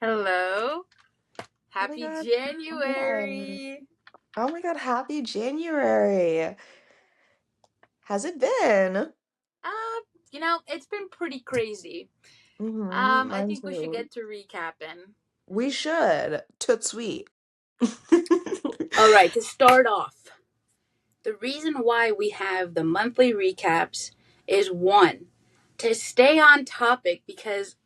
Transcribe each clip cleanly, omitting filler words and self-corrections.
Hello. Oh my Happy god. January. Oh my god, happy January. How's it been? It's been pretty crazy. I Mine think we should too. get to recapping. We should. Toot sweet. All right, to start off, the reason why we have the monthly recaps is one, to stay on topic because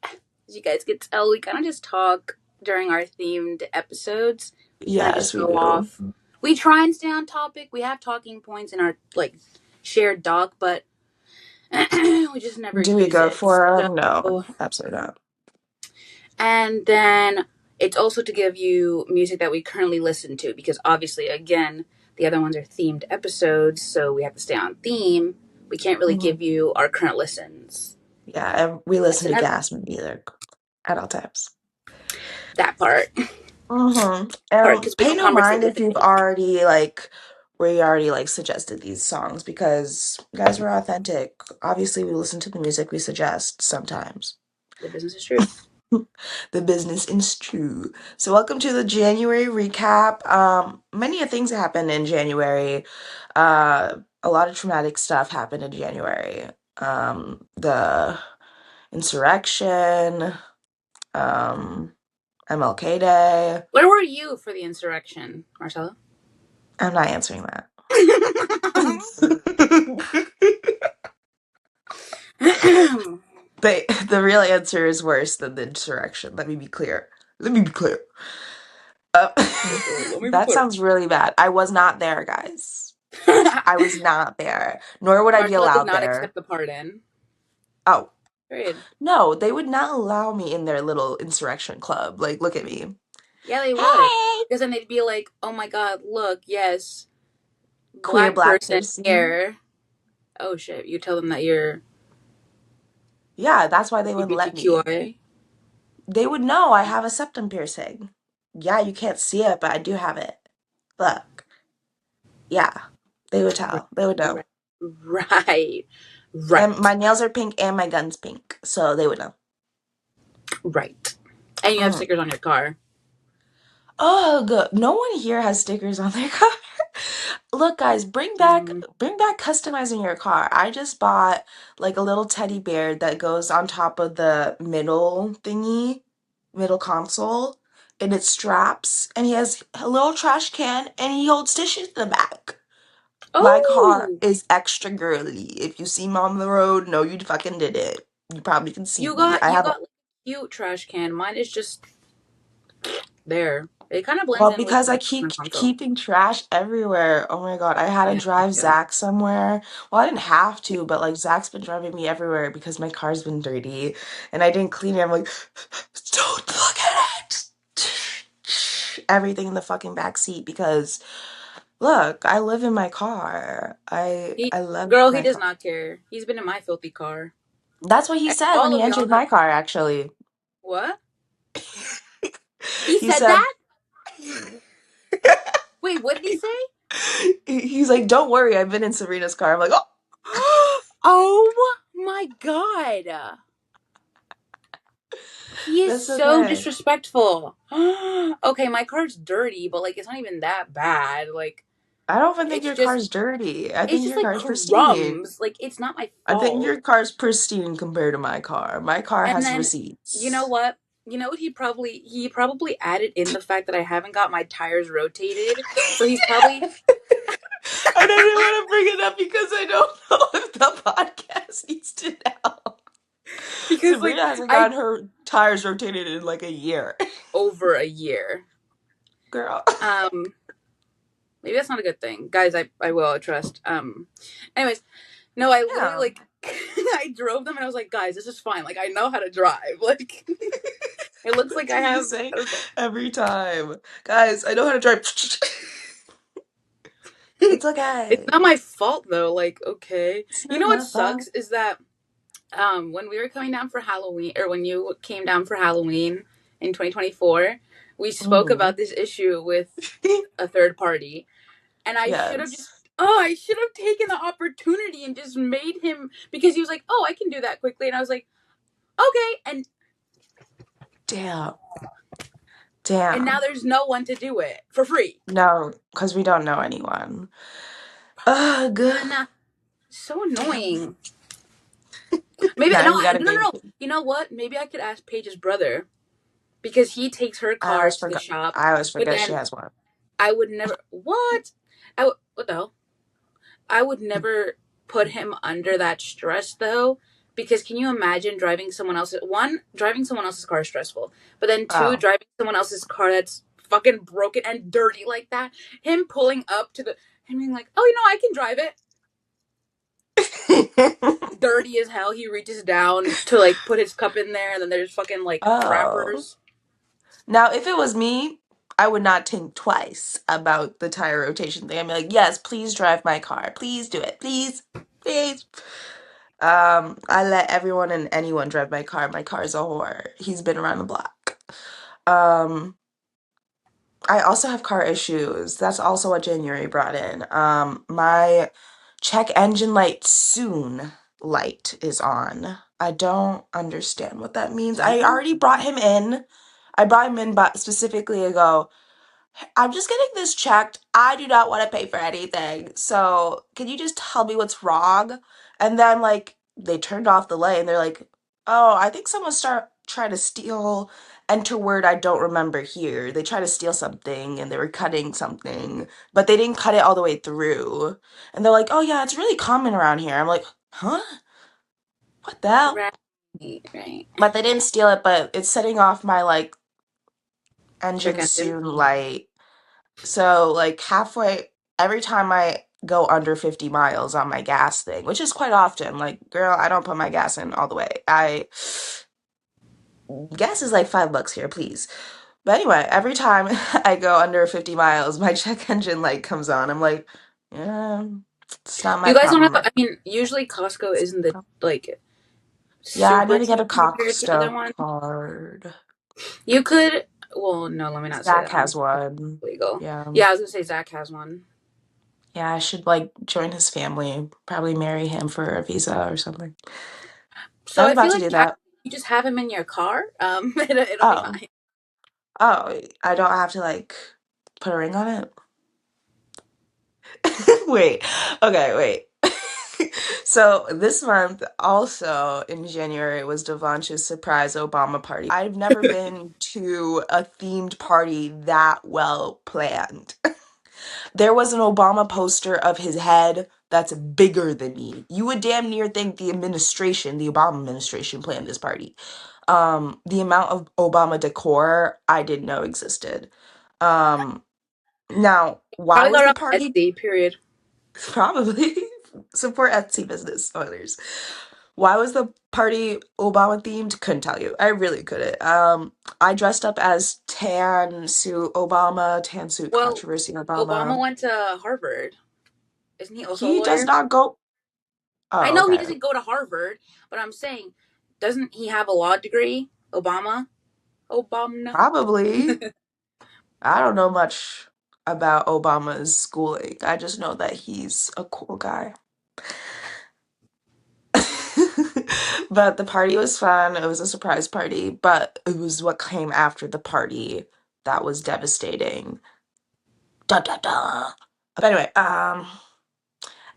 as you guys can tell, we kind of just talk during our themed episodes. We kind of Yes, just we go do. off. We try and stay on topic. We have talking points in our shared doc, but we just never Do we use go it. for them? No, So, absolutely not. and then it's also to give you music that we currently listen to because obviously, again, the other ones are themed episodes, so we have to stay on theme. We can't really hmm give you our current listens. Yeah, and we That's listen to another gas music at all times. that part. And Because we pay don't no conversate mind with if you've it. already we already suggested these songs because guys, we're authentic. Obviously, we listen to the music we suggest sometimes. The business is true. The business is true. So welcome to the January recap. Many of things happened in January. A lot of traumatic stuff happened in January. The insurrection, um, MLK Day. Where were you for the insurrection, Marcella? I'm not answering that. But the real answer is worse than the insurrection. Let me be clear. Let me be clear. Uh, Let me be that clear. sounds really bad. I was not there, guys. I was not there, nor would I be Marcella did allowed not there. accept the pardon. Oh, Period. no, they would not allow me in their little insurrection club. Like, look at me. Yeah, they would. Hey! Because then they'd be like, oh my god, look, yes, Queer black black person person. here. Oh shit, you tell them that you're Yeah, that's why they wouldn't let me. LGBTQIA. They would know I have a septum piercing. Yeah, you can't see it, but I do have it. Look. Yeah, they would tell. They would know. Right. Right. And Right. my nails are pink and my gun's pink, so they would know. Right. And you have Mm. stickers on your car. Ugh, no one here has stickers on their car. Look, guys, Mm. bring back customizing your car. I just bought like a little teddy bear that goes on top of the middle thingy, middle console, and it straps, and he has a little trash can, and he holds tissues in the back. My car Oh, is extra girly. If you see me on the road, no, you fucking did it. You probably can see you me. got I you have a got like a cute trash can. Mine is just there. It kind of blends Well, in with because I the keep console. keeping trash everywhere. Oh my God, I had to Yeah, drive yeah. Zach somewhere. Well, I didn't have to, but like Zach's been driving me everywhere because my car's been dirty and I didn't clean it. I'm like, don't look at it. Everything in the fucking back seat because look, I live in my car. He I love girl, he my does car. not care. He's been in my filthy car. That's what he And said when all he of y'all entered have my car, actually. what? He He said said, that? Wait, what did he say? he's like, don't worry, I've been in Serena's car. I'm like, oh. Oh my god. He is That's so okay. disrespectful. Okay, my car's dirty, but like it's not even that bad. Like I don't even think it's your just car's dirty. I it's think just your like car's pristine. crumbs. Like it's not my I think fault. your car's pristine compared to my car. My car And has then you know receipts. what? You know what he probably added in the fact that I haven't got my tires rotated. So he's probably I didn't want to bring it up because I don't know if the podcast needs to know. because like Sabrina hasn't I gotten her tires rotated in like a year. over a year. Girl. Um maybe that's not a good thing. Guys, I will trust. Anyways, no, I literally Yeah. like I drove them and I was like, guys, this is fine. Like I know how to drive. Like it looks like That's I what you have say I don't know. every time. Guys, I know how to drive. It's It's okay. not my fault though. Like, okay. It's You not know what my fault. sucks is that when we were coming down for Halloween or when you came down for Halloween in 2024, we spoke Mhm. about this issue with a third party and Yes. I should have taken the opportunity and just made him because he was like, "Oh, I can do that quickly." And I was like, "Okay." And Damn. And now Damn. there's no one to do it for free. No, because we don't know anyone. Ugh. Man, so annoying. Maybe Now no, you gotta no, no, be. no. You know what? Maybe I could ask Paige's brother because he takes her I car always to the forgot. shop. I always But forget she then has one. I would never. What? What the hell? I would never put him under that stress though, because can you imagine driving someone else's driving someone else's car is stressful, but then two, Oh. driving someone else's car that's fucking broken and dirty like that. Him pulling up to the and being like, oh, I can drive it. Dirty as hell. He reaches down to like put his cup in there, and then there's fucking like Oh. wrappers. Now, if it was me, I would not think twice about the tire rotation thing. I'd be like, yes, please drive my car. Please do it. Please. Please. I let everyone and anyone drive my car. My car is a whore. He's been around the block. Um, I also have car issues. That's also what January brought in. My check engine light soon light is on. I don't understand what that means. I already brought him in. I brought him in, but specifically ago, I'm just getting this checked. I do not want to pay for anything. So can you just tell me what's wrong? And then like they turned off the light and they're like, oh, I think someone start trying to steal enter word I don't remember here. They tried to steal something and they were cutting something, but they didn't cut it all the way through. And they're like, oh yeah, it's really common around here. I'm like, huh? What the hell? Right, right. But they didn't steal it, but it's setting off my like Check engine engine. soon light. So, like, halfway, every time I go under 50 miles on my gas thing, which is quite often, like, girl, I don't put my gas in all the way. Gas is like $5 here, please. But anyway, every time I go under 50 miles, my check engine light comes on. I'm like, yeah, it's not my You guys don't have. problem. I mean, usually Costco isn't the like Yeah, I super need to get a cheap cock compared to other stove ones. card. You could. Well, no, let me not say Zach that. has one. Legal. Yeah. Yeah, I was gonna say Zach has one. Yeah, I should, like, join his family, probably marry him for a visa or something. I So was I feel about to like do that. you just have him in your car. It'll be Oh. fine. Oh, I don't have to like put a ring on it? Wait. Okay, wait. So this month, also in January, was Devansh's surprise Obama party. I've never been to a themed party that well planned. There was an Obama poster of his head that's bigger than me. You would damn near think the Obama administration planned this party. The amount of Obama decor I didn't know existed. Um, Now, why Probably was got the it on party Etsy. Period. probably support Etsy business owners? Why was the party Obama themed? Couldn't tell you. I really couldn't. I dressed up as tan suit Well, controversy Obama Obama. went to Harvard. Isn't he also a He does lawyer? not go. I Oh, know he okay. doesn't go to Harvard, but I'm saying, doesn't he have a law degree? Obama. Obama. Probably. I don't know much about Obama's schooling. I just know that he's a cool guy. But the party was fun. It was a surprise party, but it was what came after the party that was devastating. Da da da. But anyway,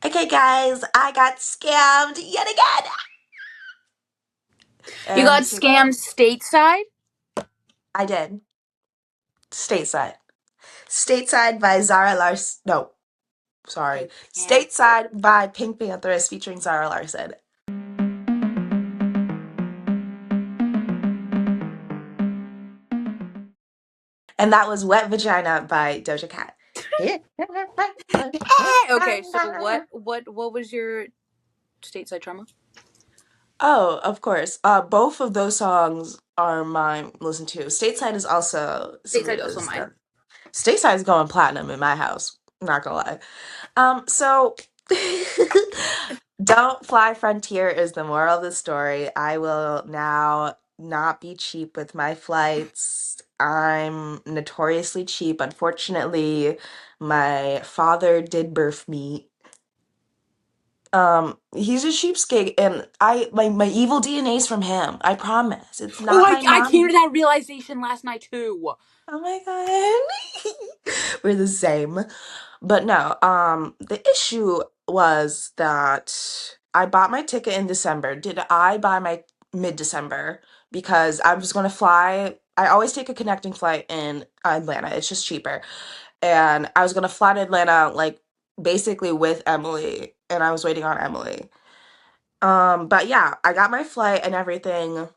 okay, guys, I got scammed yet again. You got And so scammed stateside. I did. Stateside. Stateside by Zara Larsson. No, sorry. Pink Panther. Stateside by PinkPantheress featuring Zara Larsson. And that was Wet Vagina by Doja Cat. Okay, so what was your stateside trauma? Oh, of course. Both of those songs are mine. Listen to. Stateside is also Stateside also Serena's. mine. Stateside is going platinum in my house. Not gonna lie. So don't fly Frontier is the moral of the story. I will now not be cheap with my flights. I'm notoriously cheap. Unfortunately, my father did birth me. He's a cheapskate, and my evil DNA's from him. I promise. It's Oh, not my I came money. to that realization last night too. Oh my god. We're the same. But no, the issue was that I bought my ticket in December. Did I buy my mid-December? Because I was gonna fly. I always take a connecting flight in Atlanta. It's just cheaper. And I was gonna fly to Atlanta like basically with Emily, and I was waiting on Emily. But yeah, I got my flight and everything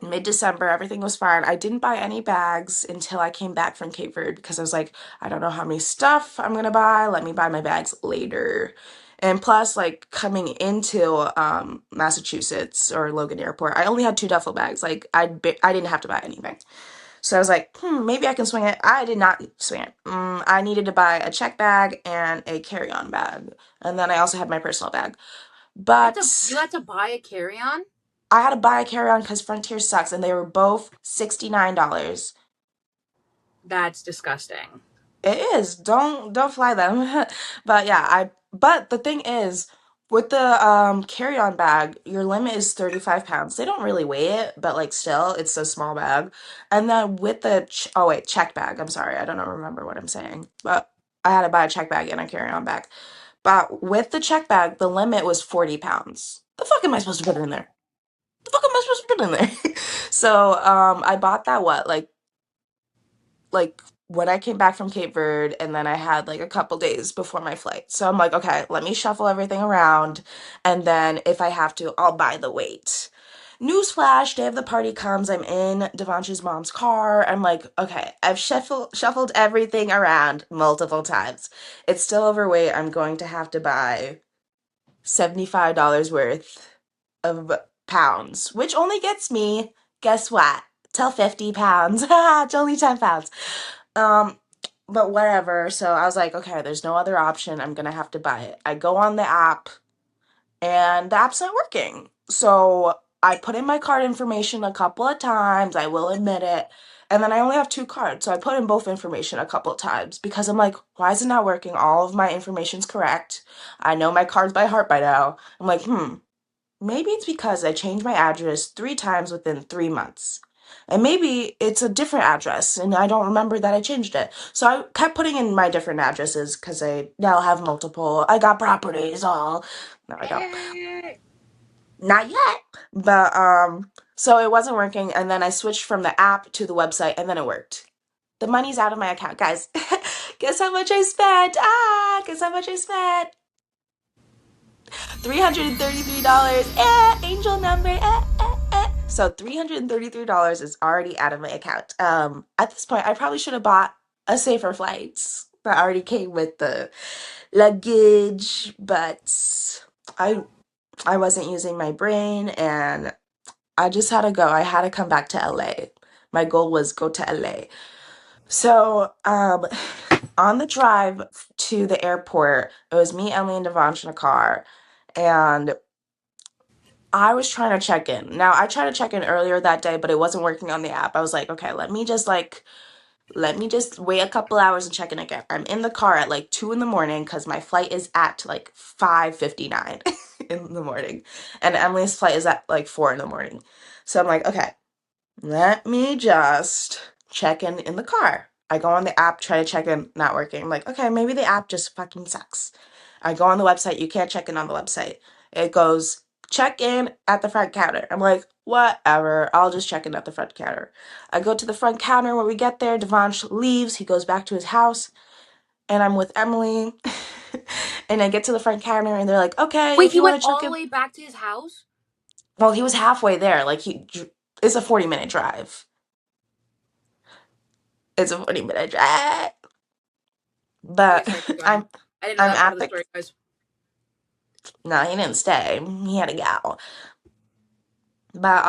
mid-December. Everything was fine. I didn't buy any bags until I came back from Cape Verde because I was like, I don't know how many stuff I'm gonna buy. Let me buy my bags later. And plus, like coming into Massachusetts or Logan Airport, I only had two duffel bags. Like I didn't have to buy anything. So I was like, maybe I can swing it. I did not swing it. I needed to buy a check bag and a carry-on bag, and then I also had my personal bag. You But had to buy a carry-on? I had to buy a carry-on because Frontier sucks, and they were both $69. That's disgusting. It is. Don't fly them. But yeah, but the thing is, with the carry-on bag, your limit is 35 pounds. They don't really weigh it, but like still, it's a small bag. And then with the oh wait, check bag. I'm sorry, I don't remember what I'm saying. But I had to buy a check bag and a carry-on bag. But with the check bag, the limit was 40 pounds. The fuck am I supposed to put in there? The fuck am I supposed to put in there? So, I bought that what, like when I came back from Cape Verde, and then I had like a couple days before my flight. So I'm like, okay, let me shuffle everything around, and then if I have to, I'll buy the weight. Newsflash, day of the party comes, I'm in Devansh's mom's car. I'm like, okay, I've shuffled everything around multiple times. It's still overweight. I'm going to have to buy $75 worth of pounds, which only gets me, guess what? Till 50 pounds. It's only 10 pounds. Um, but whatever. So I was like, okay, there's no other option. I'm gonna have to buy it. I go on the app, and the app's not working. So I put in my card information a couple of times, I will admit it. And then I only have two cards. So I put in both information a couple of times because I'm like, why is it not working? All of my information's correct. I know my cards by heart by now. I'm like, maybe it's because I changed my address 3 times within 3 months. And maybe it's a different address and I don't remember that I changed it. So I kept putting in my different addresses because I now have multiple. I got properties all. No, I don't. Not yet. But so it wasn't working, and then I switched from the app to the website, and then it worked. The money's out of my account, guys. Guess how much I spent? Guess how much I spent? $333. Angel number. So $333 is already out of my account. At this point, I probably should have bought a safer flights that already came with the luggage, but I I wasn't using my brain, and I just had to go. I had to come back to LA. My goal was go to LA. So, on the drive to the airport, it was me, Emily, and Devansh in a car, and I was trying to check in. Now, I tried to check in earlier that day, but it wasn't working on the app. I was like, okay, let me just wait a couple hours and check in again. I'm in the car at like 2 in the morning because my flight is at like 5:59 in the morning, and Emily's flight is at like 4 in the morning. So I'm like, okay, let me just check in the car. I go on the app, try to check in, not working. I'm like, okay, maybe the app just fucking sucks. I go on the website, you can't check in on the website. It goes, check in at the front counter. I'm like, whatever, I'll just check in at the front counter. I go to the front counter. When we get there, Devansh leaves, he goes back to his house, and I'm with Emily. And I get to the front counter, and they're like, okay, Wait, if he you went want to all check the in. way back to his house? Well, he was halfway there. Like, it's a 40-minute drive. It's a 40-minute drive. Okay, But sorry, keep going. I'm I didn't know I'm that part at of the the story, guys. no, he didn't stay. He had to go. But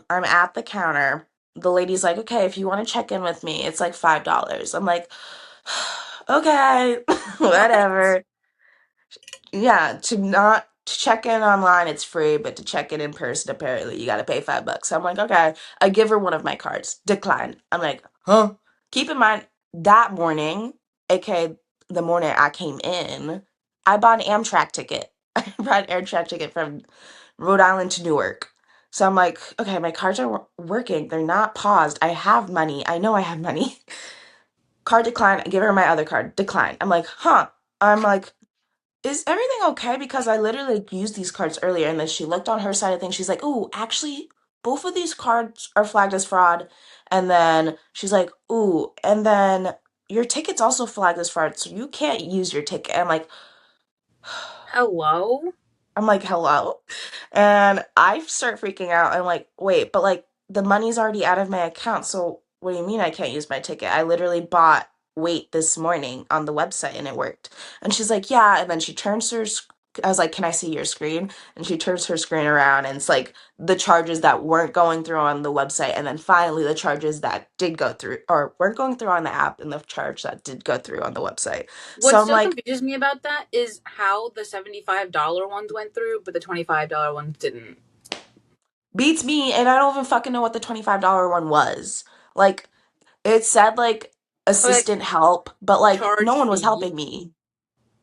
I'm at the counter. The lady's like, okay, if you want to check in with me, it's like $5. I'm like, okay, What? whatever. Yeah, to check in online, it's free, but to check in person, apparently you gotta pay $5. So I'm like, okay. I give her one of my cards. Decline. I'm like, huh? Keep in mind that morning, aka the morning I came in, I bought an Amtrak ticket. I bought an air chat ticket from Rhode Island to Newark. So I'm like, okay, my cards are working. They're not paused. I have money. I know I have money. Card decline. I give her my other card. Decline. I'm like, huh. I'm like, is everything okay? Because I literally like, used these cards earlier. And then she looked on her side of things. She's like, ooh, actually, both of these cards are flagged as fraud. And then she's like, ooh, and then your ticket's also flagged as fraud. So you can't use your ticket. Hello? I'm like, hello? And I start freaking out. I'm like, wait, but like the money's already out of my account. So what do you mean I can't use my ticket? I literally bought wait this morning on the website and it worked. And she's like, yeah. And then she turns her, I was like, can I see your screen? And she turns her screen around and it's like the charges that weren't going through on the website. And then finally the charges that did go through or weren't going through on the app and the charge that did go through on the website. What So I'm still like, confuses me about that is how the $75 ones went through, but the $25 ones didn't. beats me, and I don't even fucking know what the $25 one was. Like, it said, like, Or like assistant help, but, like, no charge one was fee. helping me.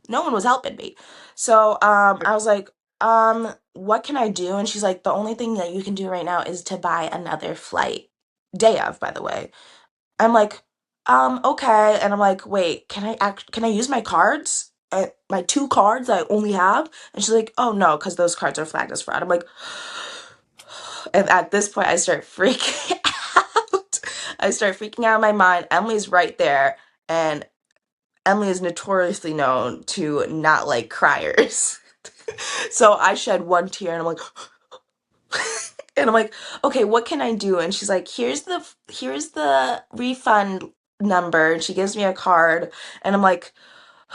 No one was helping me. So, I was like, what can I do? And she's like, the only thing that you can do right now is to buy another flight. Day of, by the way. I'm like, okay. And I'm like, wait, can I use my cards? My two cards I only have? And she's like, oh no, because those cards are flagged as fraud. I'm like, and at this point, I start freaking out. I start freaking out in my mind. Emily's right there, and Emily is notoriously known to not like criers. So I shed one tear, and I'm like, and I'm like, okay, what can I do? And she's like, here's the refund number, and she gives me a card, and I'm like,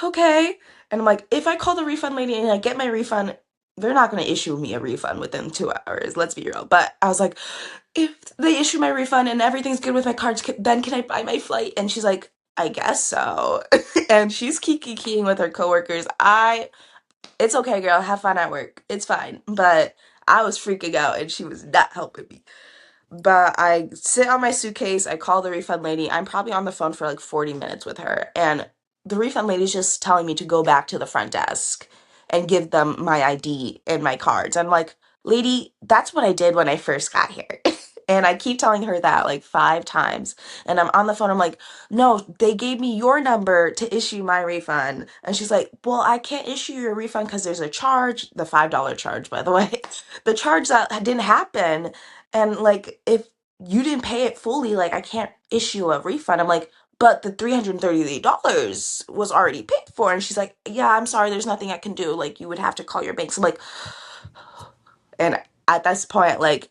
okay. And I'm like, if I call the refund lady and I get my refund, they're not going to issue me a refund within 2 hours. Let's be real. But I was like, if they issue my refund and everything's good with my cards, then can I buy my flight? And she's like, I guess so. And she's kiki-keying with her coworkers. It's okay, girl. Have fun at work. It's fine. But I was freaking out and she was not helping me. But I sit on my suitcase, I call the refund lady. I'm probably on the phone for like 40 minutes with her. And the refund lady's just telling me to go back to the front desk and give them my ID and my cards. I'm like, lady, that's what I did when I first got here. And I keep telling her that like 5 times. And I'm on the phone, I'm like, no, they gave me your number to issue my refund. And she's like, well, I can't issue your refund because there's a charge, the $5 charge, by the way, the charge that didn't happen. And like, if you didn't pay it fully, like, I can't issue a refund. I'm like, but the $338 was already paid for. And she's like, yeah, I'm sorry, there's nothing I can do. Like, you would have to call your bank. So I'm like, and at this point, like,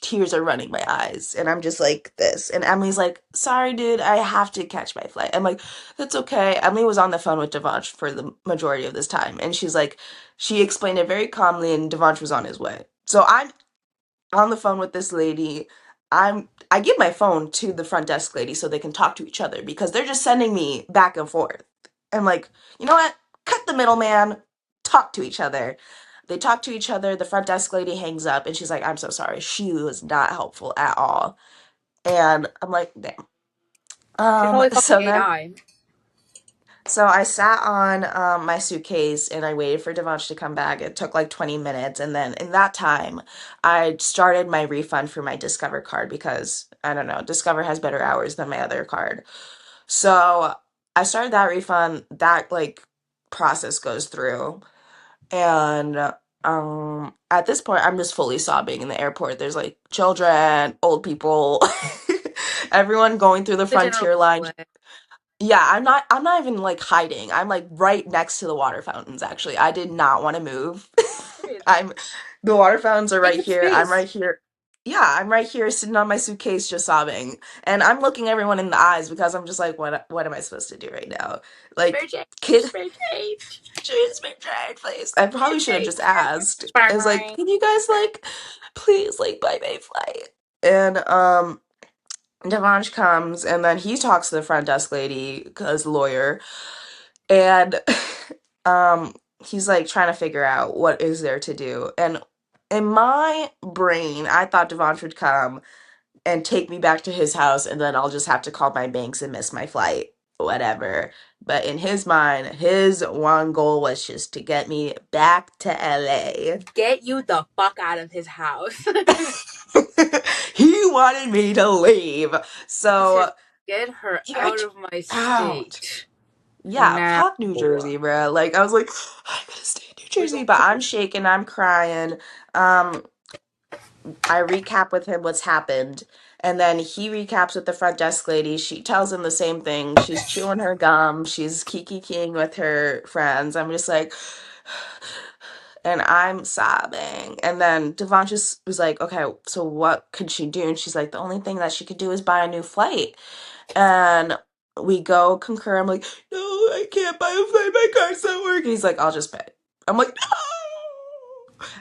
tears are running my eyes. And I'm just like this. And Emily's like, sorry, dude, I have to catch my flight. I'm like, that's okay. Emily was on the phone with Devansh for the majority of this time. And she's like, she explained it very calmly, and Devansh was on his way. So I'm on the phone with this lady. I give my phone to the front desk lady so they can talk to each other because they're just sending me back and forth. I'm like, you know what? Cut the middleman. Talk to each other. They talk to each other. The front desk lady hangs up and she's like, I'm so sorry. She was not helpful at all. And I'm like, damn. She's probably calling So then AI. So I sat on my suitcase and I waited for Devansh to come back. It took like 20 minutes. And then in that time, I started my refund for my Discover card because I don't know, Discover has better hours than my other card. So I started that refund. That like process goes through. And at this point, I'm just fully sobbing in the airport. There's like children, old people, everyone going through the The general frontier line. public. Yeah, I'm not even like hiding. I'm like right next to the water fountains actually. I did not want to move. Period. I'm The water fountains are Take right up here. I'm space. right here. Yeah, I'm right here sitting on my suitcase just sobbing. And I'm looking everyone in the eyes because I'm just like what am I supposed to do right now? Spare Like change. kid Spare change. just been tried, please. I Spare probably should have change. just asked. I was like, Spare. can you guys like please like buy my flight? And Devansh comes and then he talks to the front desk lady because lawyer and um he's like trying to figure out what is there to do. And in my brain, I thought Devansh would come and take me back to his house and then I'll just have to call my banks and miss my flight. whatever. But in his mind, his one goal was just to get me back to LA. Get you the fuck out of his house. He wanted me to leave. He So said, get her out get of my out. state. Yeah, Now. fuck New Jersey, bro. Like I was like, I'm gonna stay in New Jersey, but I'm shaking, I'm crying. Um, I recap with him what's happened, and then he recaps with the front desk lady. She tells him the same thing. She's chewing her gum. She's kiki-keying with her friends. I'm just like, and I'm sobbing. And then Devon just was like, okay, so what could she do? And she's like, the only thing that she could do is buy a new flight. And we go concur. I'm like, no, I can't buy a flight. My car's not working. He's like, I'll just pay. I'm like, no.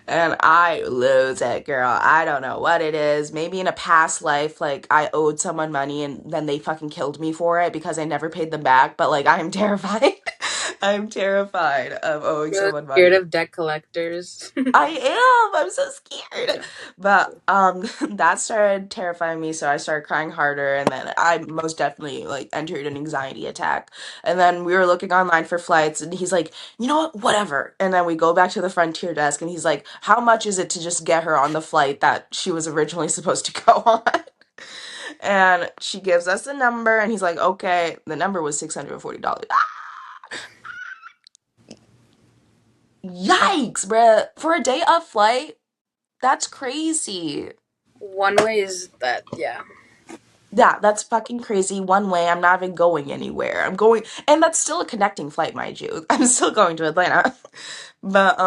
And I lose it, girl. I don't know what it is. Maybe in a past life, like I owed someone money and then they fucking killed me for it because I never paid them back. But like, I'm terrified. I'm terrified of owing You're someone scared money. of debt collectors. I am. I'm so scared. But that started terrifying me, so I started crying harder, and then I most definitely like entered an anxiety attack. And then we were looking online for flights, and he's like, "You know what? Whatever." And then we go back to the Frontier desk, and he's like, "How much is it to just get her on the flight that she was originally supposed to go on?" And she gives us the number, and he's like, "Okay." The number was $640. Yikes, bruh. For a day of flight? That's crazy. One way is that, yeah. Yeah, that's fucking crazy. One way, I'm not even going anywhere. I'm going, and that's still a connecting flight, mind you. I'm still going to Atlanta. But,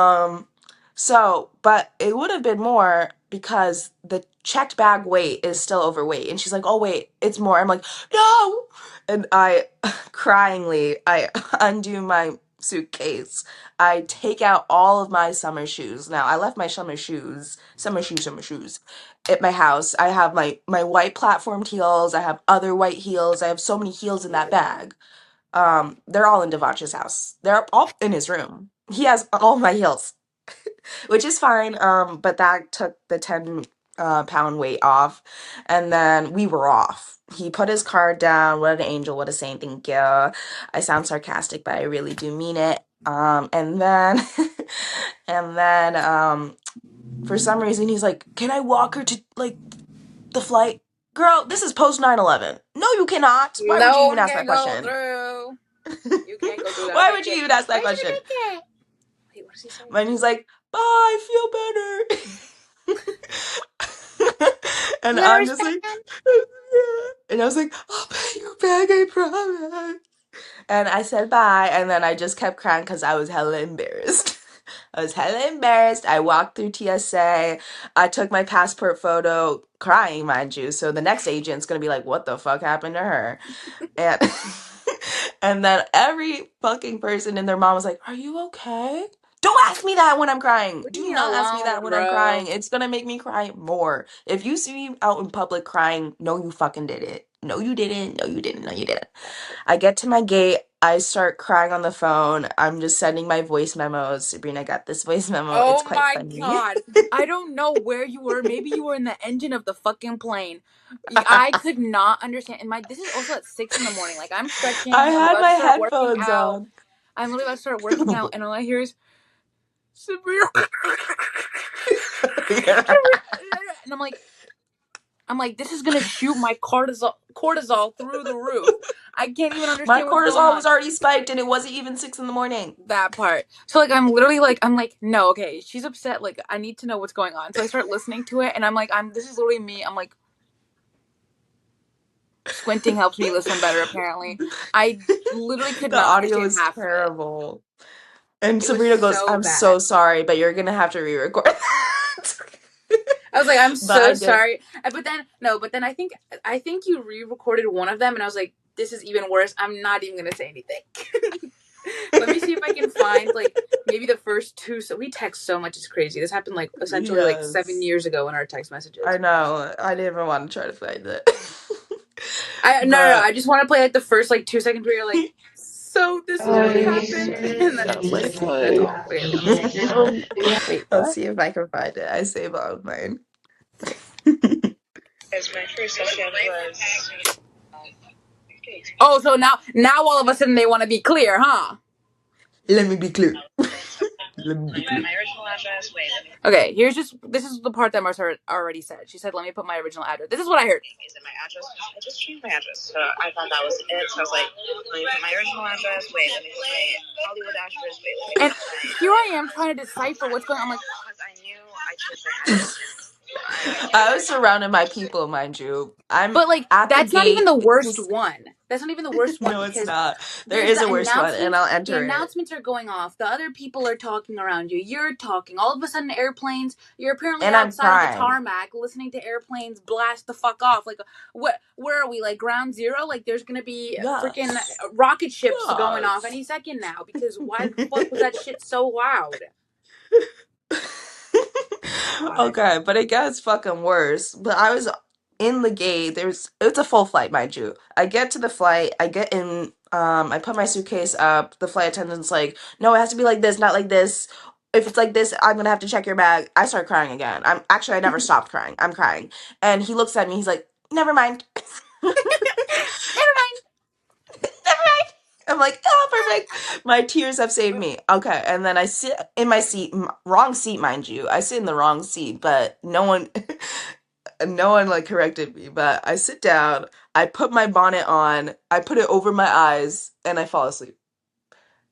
but it would have been more because the checked bag weight is still overweight. And she's like, oh, wait, it's more. I'm like, no. And I, cryingly, I undo my suitcase. I take out all of my summer shoes. Now, I left my summer shoes at my house. I have my white platformed heels. I have other white heels. I have so many heels in that bag. They're all in Devon's house. They're all in his room. He has all my heels, which is fine. But that took the 10 pound weight off, and then we were off. He put his card down. What an angel! What a saint! Thank you. I sound sarcastic, but I really do mean it. And then, and then, for some reason, he's like, "Can I walk her to like the flight?" Girl, this is post 9/11. No, you cannot. Why would you No even one ask that can go question? through. You can't go through that Why would you ticket. even ask that Where's question? your ticket? Wait, what does he say? And he's like, bye, I feel better. And You I'm just like, understand? yeah. And I was like, I'll pay you back, I promise. And I said bye, and then I just kept crying because I was hella embarrassed. I was hella embarrassed. I walked through TSA. I took my passport photo, crying, mind you. So the next agent's gonna be like, what the fuck happened to her? And and then every fucking person and their mom was like, are you okay? Don't ask me that when I'm crying. Leave Do me not ask me alone, that when I'm bro. crying. It's gonna make me cry more. If you see me out in public crying, no, you fucking did it. No, you didn't. No, you didn't. No, you didn't. I get to my gate. I start crying on the phone. I'm just sending my voice memos. Sabrina got this voice memo. It's Oh quite my funny. god. I don't know where you were. Maybe you were in the engine of the fucking plane. I could not understand. And this is also at 6 in the morning. Like, I'm I stretching. I'm had about my to start working headphones out. on. I'm literally about to start working out, and all I hear is Sabrina. And I'm like, this is gonna shoot my cortisol through the roof. I can't even My understand what's going cortisol on. was already spiked and it wasn't even 6 in the morning. That part. So like I'm literally like no, okay, she's upset, like I need to know what's going on. So I start listening to it and I'm like, this is literally me. I'm like squinting helps me listen better apparently. I literally could The not audio understand is half of it. terrible. And It was Sabrina goes, so I'm so bad. sorry, but you're gonna have to re-record that. I was like, I'm But so I did. sorry. But then I think you re-recorded one of them and I was like, this is even worse. I'm not even gonna say anything. Let me see if I can find like maybe the first two. So we text so much, it's crazy. This happened like essentially like 7 Yes. years ago in our text messages. I know. I didn't even want to try to find it. No. But I just want to play like the first like 2 seconds where you're like, so this is what happened, and then it's like, that's all. Okay, one second. Wait, I'll what? see if I can find it. I save all of mine. Because my first attempt was Oh, so now all of a sudden they want to be clear, huh? Let me be clear. Let me be clear. My original address. Wait. Okay, this is the part that Martha already said. She said, "Let me put my original address." This is what I heard. Is it my address? I just changed my address, so I thought that was it. So I was like, "Let me put my original address. Wait, let me put my Hollywood address. Wait, let me." And here I am trying to decipher what's going on. I'm like, because I knew I changed my address. I was surrounded by people, mind you. I'm But like, at the that's not even gate. the worst one. That's not even the worst one No, it's because not. There there's is the a worse one, and announcements. I'll The enter it. announcements are going off. The other people are talking around you. You're talking. All of a sudden, airplanes. You're apparently And I'm outside of the crying. tarmac, listening to airplanes blast the fuck off. Like, what? Where are we? Like ground zero? Like, there's gonna be freaking Yes. rocket ships going off Yes. any second now. Because why the fuck was that shit so loud? God. Okay, but it gets fucking worse. But I was in the gate. It's a full flight, mind you. I get to the flight, I get in, I put my suitcase up. The flight attendant's like, no, it has to be like this, not like this. If it's like this, I'm gonna have to check your bag. I start crying again. I never stopped crying. I'm crying. And he looks at me, he's like, never mind. Never mind. Never mind. I'm like, oh, perfect. My tears have saved me. Okay, and then I sit in my seat, wrong seat, mind you. I sit in the wrong seat, but no one like corrected me. But I sit down, I put my bonnet on, I put it over my eyes, and I fall asleep.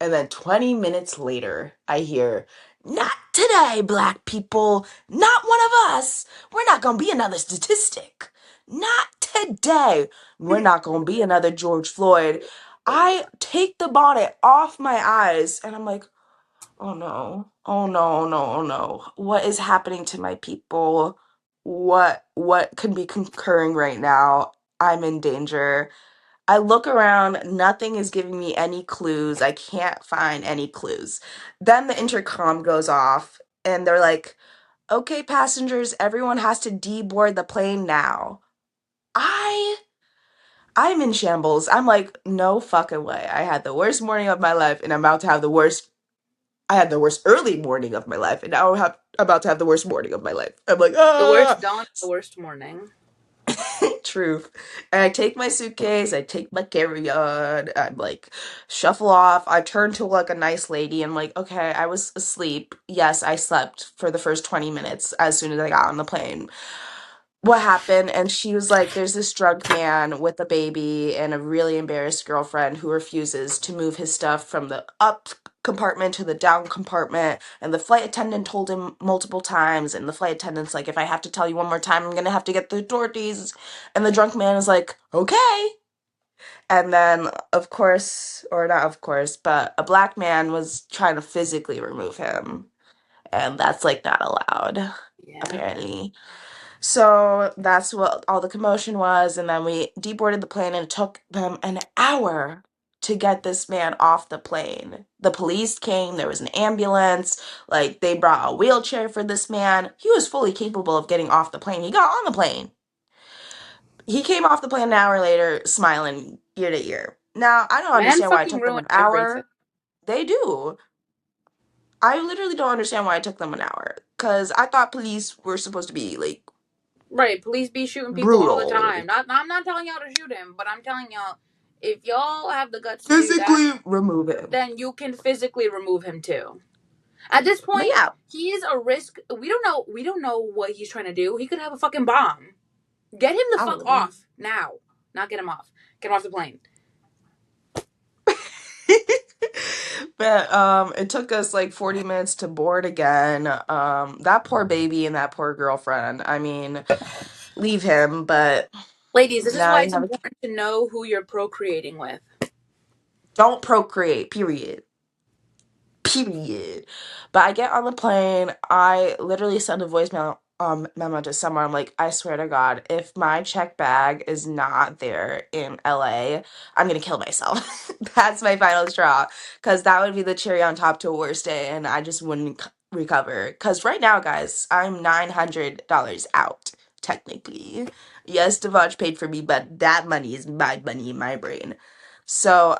And then 20 minutes later, I hear, not today, black people. Not one of us. We're not gonna be another statistic. Not today. We're not gonna be another George Floyd. I take the bonnet off my eyes and I'm like, oh no, oh no, oh no, oh no. What is happening to my people? What could be concurring right now? I'm in danger. I look around, nothing is giving me any clues. I can't find any clues. Then the intercom goes off and they're like, "Okay, passengers, everyone has to deboard the plane now." I I'm in shambles. I'm like, "No fucking way. I had the worst morning of my life and I'm about to have the worst I had the worst early morning of my life and now about to have the worst morning of my life." I'm like, The worst "Ah!" dawn, the worst morning. Truth. And I take my suitcase, I take my carry-on, I'm like, shuffle off. I turn to like a nice lady and like, okay, I was asleep. Yes, I slept for the first 20 minutes as soon as I got on the plane. What happened? And she was like, there's this drunk man with a baby and a really embarrassed girlfriend who refuses to move his stuff from the up compartment to the down compartment. And the flight attendant told him multiple times. And the flight attendant's like, if I have to tell you one more time, I'm going to have to get the authorities. And the drunk man is like, okay. And then, of course, or not of course, but a black man was trying to physically remove him. And that's like not allowed, Yeah. apparently. So that's what all the commotion was. And then we deboarded the plane and it took them an hour to get this man off the plane. The police came, there was an ambulance, like they brought a wheelchair for this man. He was fully capable of getting off the plane. He got on the plane. He came off the plane an hour later, smiling ear to ear. Now, I don't Men understand why it fucking took them ruin an everything. hour. They do. I literally don't understand why it took them an hour. Because I thought police were supposed to be, like, Right, police be shooting people all the brutal. time. I'm not telling y'all to shoot him, but I'm telling y'all, if y'all have the guts to do that, Physically remove him. then you can physically remove him too. At this But point, yeah. he is a risk. We don't know. We don't know what he's trying to do. He could have a fucking bomb. Get him the I fuck don't know. off now. Not get him off. Get him off the plane. But it took us like 40 minutes to board again. That poor baby and that poor girlfriend. I mean, leave him, but Ladies, this is now why you it's have a important to know who you're procreating with. don't procreate, period. Period. But I get on the plane, I literally send a voicemail memo to someone. I'm like, I swear to God, if my check bag is not there in LA, I'm gonna kill myself. That's my final straw. Cause that would be the cherry on top to a worse day and I just wouldn't recover. Cause right now, guys, I'm $900 out, technically. Yes, Devaj paid for me, but that money is my money in my brain. So,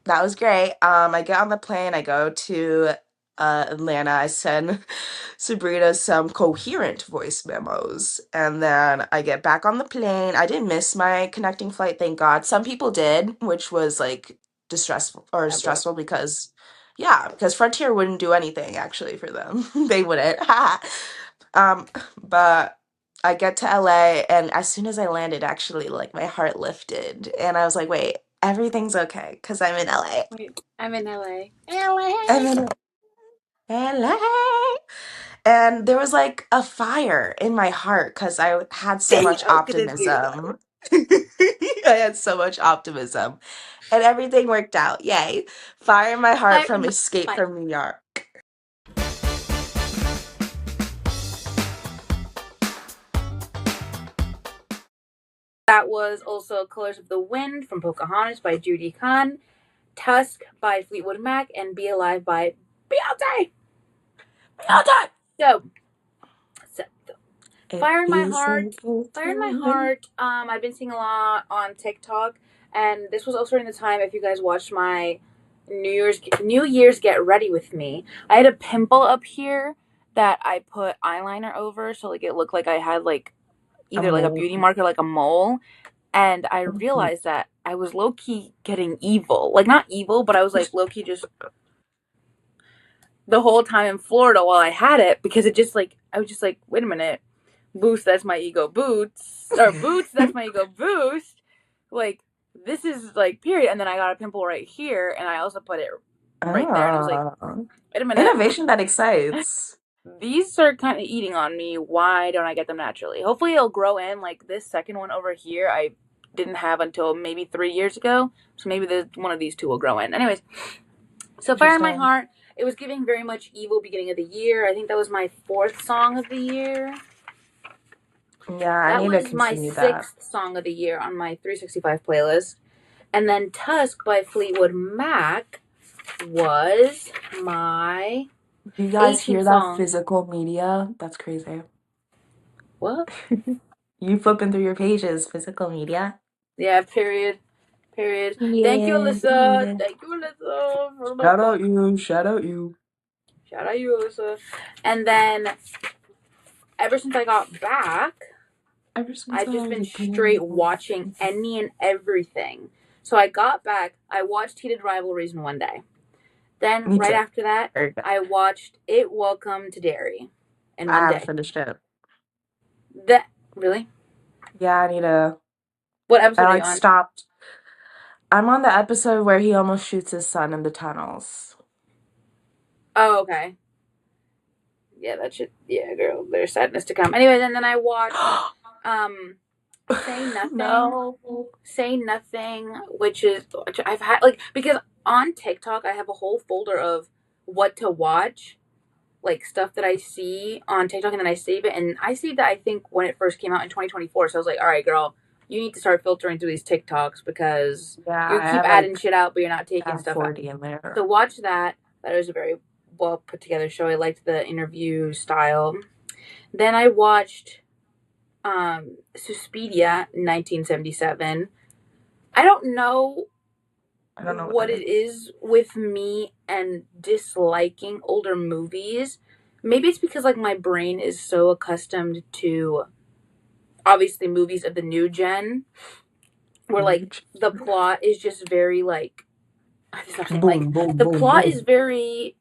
that was great. I get on the plane, I go to Atlanta, I send Sabrina some coherent voice memos. And then I get back on the plane. I didn't miss my connecting flight, thank God. Some people did, which was like distressful or That boy. stressful because, yeah, because Frontier wouldn't do anything actually for them. They wouldn't. um, but I get to LA, and as soon as I landed, actually, like my heart lifted, and I was like, wait, everything's okay because I'm in LA. Wait, I'm in LA. I'm LA. in LA. And there was like a fire in my heart because I had so much Damn, could this be optimism. I had so much optimism. And everything worked out. Yay. Fire in my heart fire from in my Escape fire. from New York. That was also Colors of the Wind from Pocahontas by Judy Kuhn, Tusk by Fleetwood Mac, and Be Alive by Beyonce. Beyonce! So, so It Fire in My is Heart. so Fire in My time. Heart. I've been seeing a lot on TikTok, and this was also during the time. If you guys watched my New Year's Get Ready with Me, I had a pimple up here that I put eyeliner over, so like it looked like I had like either like a beauty Oh. mark or like a mole. And I realized that I was low key getting evil. Like, not evil, but I was like low key just the whole time in Florida while I had it because it just like, I was just like, wait a minute. Boost, that's my ego boots. Or boots, that's my ego boost. Like, this is like, period. And then I got a pimple right here and I also put it right there. And I was like, Ah. wait a minute. Innovation that excites. These are kind of eating on me. Why don't I get them naturally? Hopefully it'll grow in. Like this second one over here, I didn't have until maybe 3 years ago. So maybe one of these two will grow in. Anyways, so Fire in My Interesting. Heart. It was giving very much evil beginning of the year. I think that was my fourth song of the year. Yeah, I That need to was my continue that. sixth song of the year on my 365 playlist. And then Tusk by Fleetwood Mac was my Do you guys 18th hear that song. physical media? That's crazy. What? You flipping through your pages, physical media? Yeah, period. Period. Thank you, Yeah, Alyssa. yeah. Thank you, Alyssa, for the Shout out book. you, shout out you. Shout out you, Alyssa. And then ever since I got back, Ever since I've I just was been a straight girl. watching any and everything. So I got back, I watched Heated Rivalries in one day. Then Me right too. after that, Very good. I watched It Welcome to Derry in I one haven't day. finished it. That really? Yeah, I need to. What I episode are you like on? stopped. I'm on the episode where he almost shoots his son in the tunnels. Oh, okay. Yeah, that shit. Yeah, girl, there's sadness to come. Anyways, and then I watched um Say Nothing. No. Say Nothing, which I've had like because on TikTok I have a whole folder of what to watch, like stuff that I see on TikTok, and then I save it. And I saved that I think when it first came out in 2024. So I was like, all right, girl, you need to start filtering through these TikToks because Yeah, you I keep have adding like shit out, but you're not taking have stuff out. 40 in there. So watch that. That was a very well put together show. I liked the interview style. Then I watched Suspiria 1977. I don't know I don't know what what that it is. is with me and disliking older movies. Maybe it's because like my brain is so accustomed to obviously movies of the new gen where like Huge. the plot is just very like Boom, boom, the boom, plot is boom. very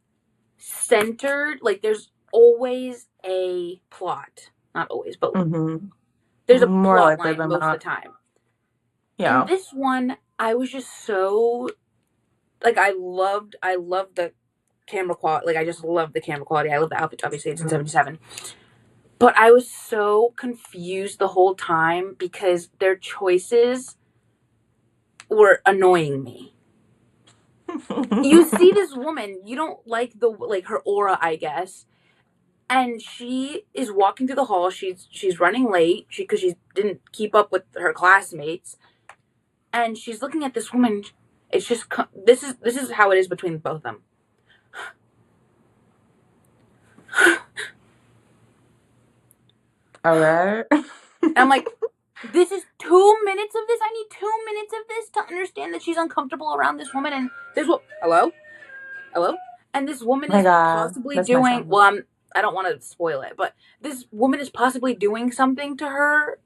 centered. Like there's always a plot. Not always, but Mm-hmm. there's a More plot likely line than most of the not. time. And Yeah. this one, I was just so like I loved the camera quality. Like I just love the camera quality. I love the outfits. Obviously, it's in '77. But I was so confused the whole time because their choices were annoying me. You see this woman, you don't like the like her aura, I guess, and she is walking through the hall. She's running late because she didn't keep up with her classmates, and she's looking at this woman. It's just this is how it is between both of them. All right. And I'm like, this is 2 minutes of this. I need 2 minutes of this to understand that she's uncomfortable around this woman. And this what? Hello? Hello? And this woman My is God, possibly that's my doing, song. well, I don't want to spoil it, but this woman is possibly doing something to her.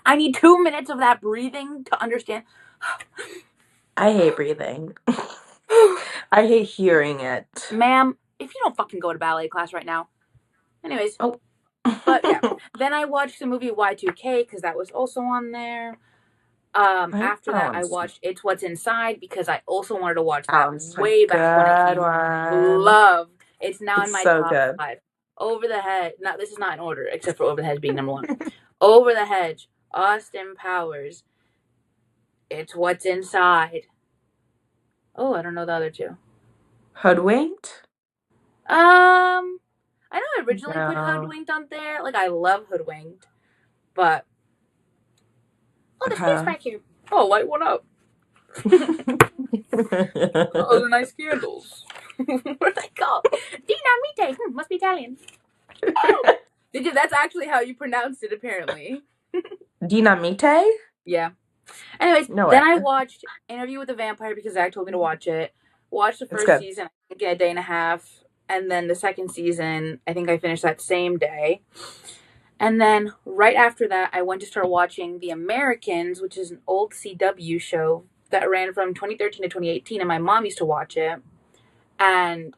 I need 2 minutes of that breathing to understand. I hate breathing. I hate hearing it. Ma'am, if you don't fucking go to ballet class right now. Anyways, Oh. but yeah. Then I watched the movie Y2K because that was also on there. I After that, I don't see. watched It's What's Inside because I also wanted to watch That that was a way back when it good came. one. Love. It's now in It's my so top good. 5. Over the Hedge. No, this is not in order, except for Over the Hedge being number 1. Over the Hedge, Austin Powers, It's What's Inside. Oh, I don't know the other two. Hoodwinked? I know I originally put No. Hoodwinked on there. Like, I love Hoodwinked. But, oh, the space Okay. back here. Oh, light one up. Oh, those are nice candles. What are they called? Dinamite. Must be Italian. Did you? That's actually how you pronounced it, apparently. Dinamite? Yeah. Anyways, No way. then I watched Interview with the Vampire because Zach told me to watch it. Watched the It's first good. season, I think, in a day and a half. And then the second season, I think I finished that same day. And then right after that, I went to start watching The Americans, which is an old CW show that ran from 2013 to 2018. And my mom used to watch it. And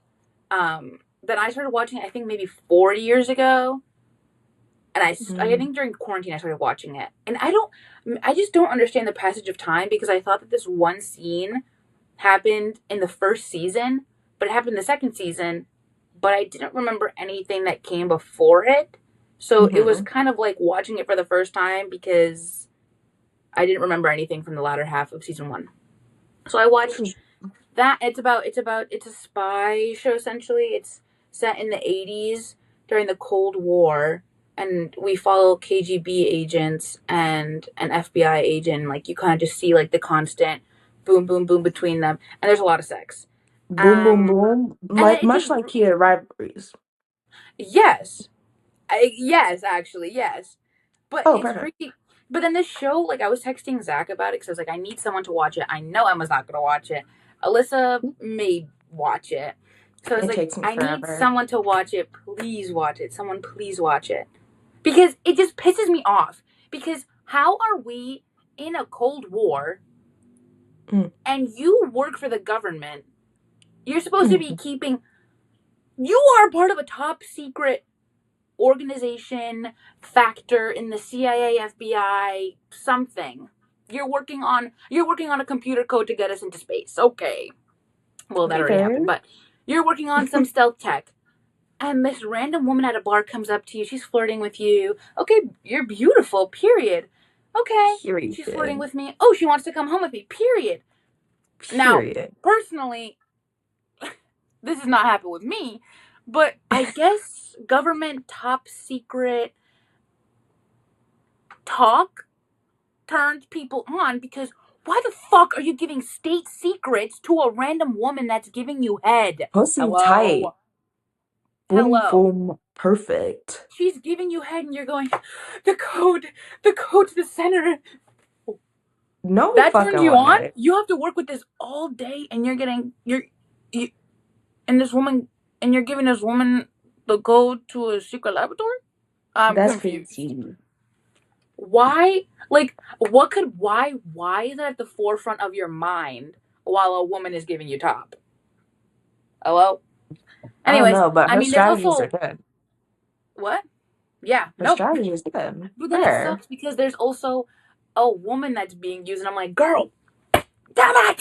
then I started watching it, I think, maybe 4 years ago. And I Mm. think during quarantine I started watching it, and I just don't understand the passage of time because I thought that this one scene happened in the first season, but it happened in the second season, but I didn't remember anything that came before it. So it was Mm-hmm. kind of like watching it for the first time because I didn't remember anything from the latter half of season 1. So I watched that. It's a spy show essentially. It's set in the 80s during the Cold War, and we follow KGB agents and an FBI agent. Like, you kind of just see like the constant boom boom boom between them, and there's a lot of sex. Boom, boom, um boom. and then Like it just much like here, rivalries. yes. Yes, actually, yes. But Oh, it's perfect. freaky. But then this show, like, I was texting Zach about it because I was like, I need someone to watch it. I know Emma's not going to watch it. Alyssa may watch it. So I was It like, takes me I need forever. someone to watch it. Please watch it. Someone, please watch it. Because it just pisses me off. Because how are we in a Cold War Mm. and you work for the government? You're supposed to be Mm. keeping. You are part of a top secret organization factor in the CIA, FBI, something. You're working on a computer code to get us into space. Okay. Well, that Okay, already fair. happened, but you're working on some stealth tech. And this random woman at a bar comes up to you. She's flirting with you. Okay, you're beautiful, period. Okay, she's flirting Period. with me. Oh, she wants to come home with me, period. Now, Period. personally, this has not happened with me, but I guess government top secret talk turned people on because why the fuck are you giving state secrets to a random woman that's giving you head? Pussy tight. Hello? Boom, Hello? boom. Perfect. She's giving you head and you're going, the code, the code to the center. No That turns fucking you on? way. You have to work with this all day and you, and this woman, and you're giving this woman the code to a secret laboratory? I'm That's confused. crazy. Why? Like, why is that at the forefront of your mind while a woman is giving you top? Hello? I don't Anyways, know, but I her mean, there's strategies are also, good. what? Yeah, Her nope. strategies are good. But then it Fair. sucks because there's also a woman that's being used, and I'm like, girl, damn it!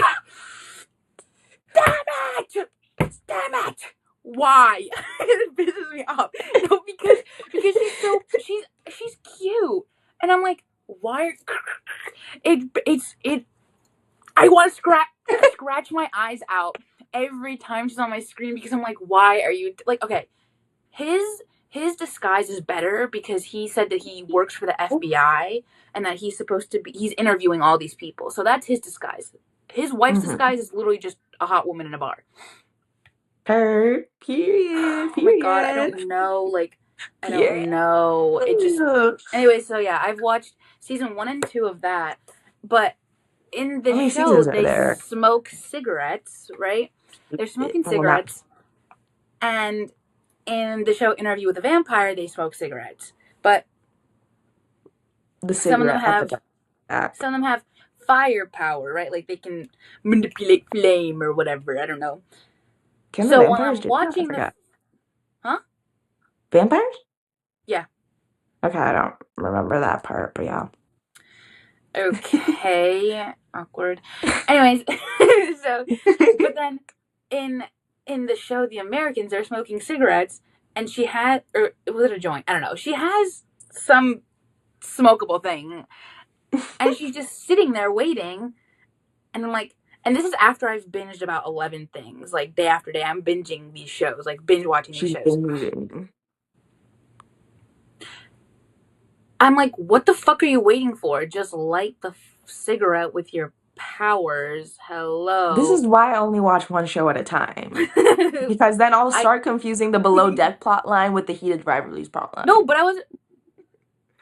Damn it! Damn it! Why? It pisses me off. No, because she's cute. And I'm like, why? It I want to scratch my eyes out every time she's on my screen because I'm like, why are you like? Okay, his his disguise is better because he said that he works for the FBI and that he's interviewing all these people. So that's his disguise. His wife's Mm-hmm. disguise is literally just a hot woman in a bar. Her. Period. Oh my god, I Period. don't know. Like, I Period. don't know. It just. Anyway, so yeah, I've watched season 1 and 2 of that, but in the How many show seasons are they there? smoke cigarettes, right? They're smoking On the map. cigarettes, and in the show Interview with a Vampire, they smoke cigarettes. But The some of them cigarette on have the back. some of them have firepower, right? Like they can manipulate flame or whatever. I don't know. Can the So while vampires I'm do that? I watching the, forgot. huh? Vampires? Yeah. Okay, I don't remember that part, but yeah. Okay. Awkward. Anyways, so, but then in the show The Americans, they're smoking cigarettes, and she had, or was it a joint? I don't know. She has some smokable thing, and she's just sitting there waiting, and I'm like, and this is after I've binged about 11 things, like day after day. I'm binging these shows, like binge watching these She's shows. been I'm like, what the fuck are you waiting for? Just light the cigarette with your powers. Hello. This is why I only watch one show at a time. Because then I'll I start confusing the below deck plot line with the heated rivalries plot line. no, but I was.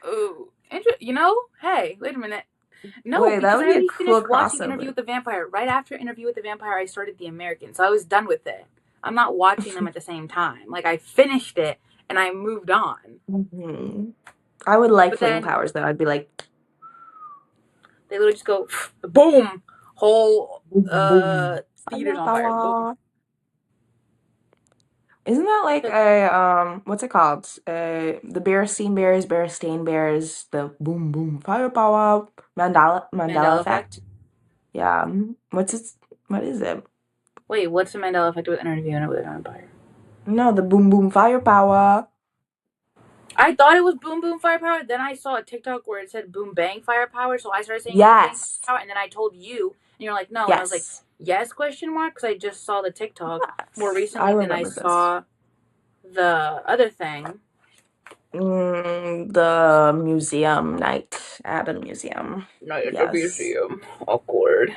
Ooh, you know, hey, wait a minute. No, Wait, that because would I be a already cool finished watching Interview crossover. with the Vampire. Right after Interview with the Vampire, I started The American, so I was done with it. I'm not watching them at the same time. Like I finished it and I moved on. Mm-hmm. I would like But flame then powers though. I'd be like, they literally just go boom, whole boom, theaters fire on fire. Boom. power. Isn't that like a what's it called? The Berenstain Bears, the boom boom fire power Mandela Mandela effect. effect. Yeah. What's it? What is it? Wait, what's the Mandela effect with Interview with the Vampire? No, the boom boom firepower. I thought it was boom boom firepower. Then I saw a TikTok where it said boom bang firepower, so I started saying boom bang Yes. firepower, and then I told you, and you're like, no, and I was like, Yes. yes, question mark, because I just saw the TikTok more Yes. I recently than I remember this. saw the other thing. The museum night at a museum. No, it's a Yes. museum. Awkward.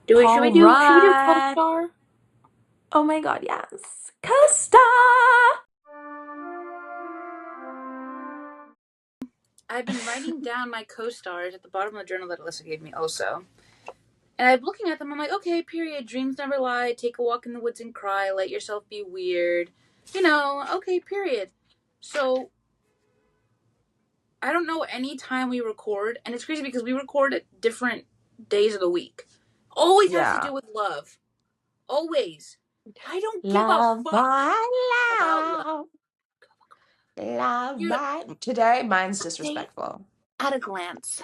Should we Paul do Rudd. co-star? Oh my god, yes. Costa. I've been writing down my co-stars at the bottom of the journal that Alyssa gave me also. And I'm looking at them, I'm like, okay, period. Dreams never lie. Take a walk in the woods and cry. Let yourself be weird. You know, okay, period. So, I don't know any time we record, and it's crazy because we record at different days of the week. Always has to Yeah. do with love. Always. I don't give a Love fuck by about love. love. Love You're, by today mine's say disrespectful. at a glance.